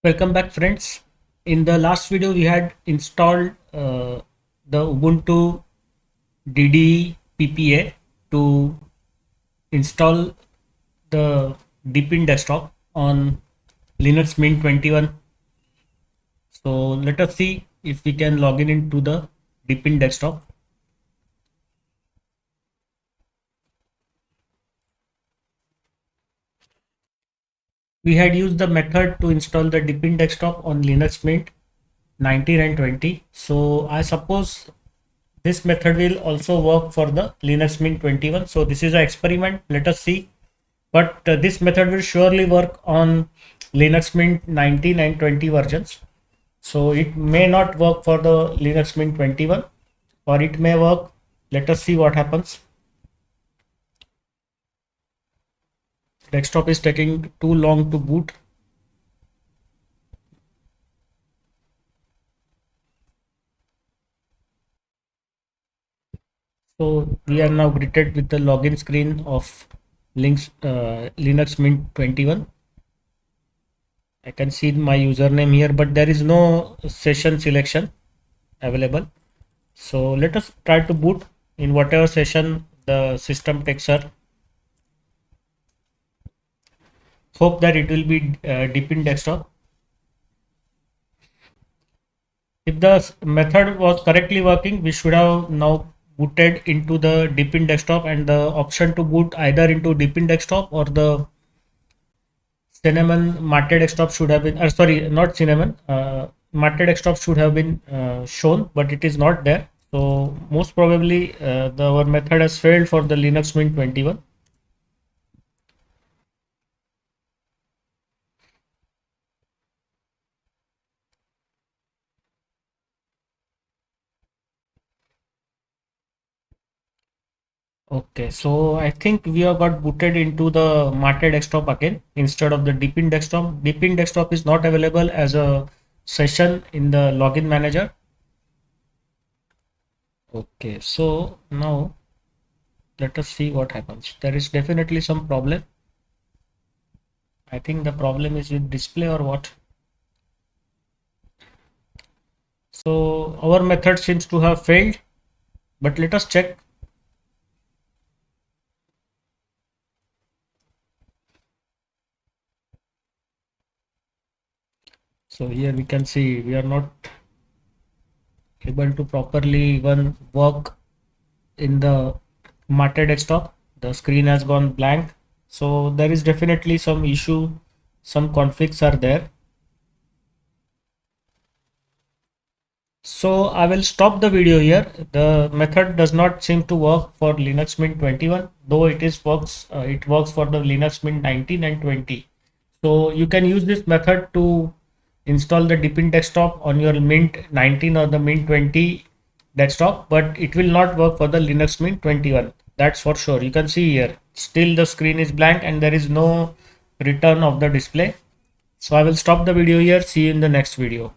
Welcome back, friends. In the last video we had installed the Ubuntu DDE PPA to install the Deepin Desktop on Linux Mint 21. So let us see if we can log in into the Deepin Desktop. We had used the method to install the Deepin Desktop on Linux Mint 19 and 20. So I suppose this method will also work for the Linux Mint 21. So this is an experiment. Let us see. But this method will surely work on Linux Mint 19 and 20 versions. So it may not work for the Linux Mint 21, or it may work. Let us see what happens. Desktop is taking too long to boot. So we are now greeted with the login screen of Linux Mint 21. I can see my username here, but there is no session selection available. So let us try to boot in whatever session the system takes her. Hope that it will be Deepin Desktop. If the method was correctly working, we should have now booted into the Deepin Desktop, and the option to boot either into Deepin Desktop or the Cinnamon Mate Desktop should have been, sorry, not Cinnamon, Mate Desktop should have been shown, but it is not there. So most probably our method has failed for the Linux Mint 21. Okay, so I think we have got booted into the Mate Desktop again instead of the Deepin Desktop. Deepin Desktop is not available as a session in the login manager. Okay, so now let us see what happens. There is definitely some problem. I think the problem is with display or what. So our method seems to have failed, but let us check. So here we can see we are not able to properly even work in the Mate Desktop. The screen has gone blank. So there is definitely some issue, some conflicts are there. So I will stop the video here. The method does not seem to work for Linux Mint 21, though it works for the Linux Mint 19 and 20. So you can use this method to install the Deepin Desktop on your Mint 19 or the Mint 20 desktop, but it will not work for the Linux Mint 21. That's for sure. You can see here still the screen is blank and there is no return of the display. So I will stop the video here. See you in the next video.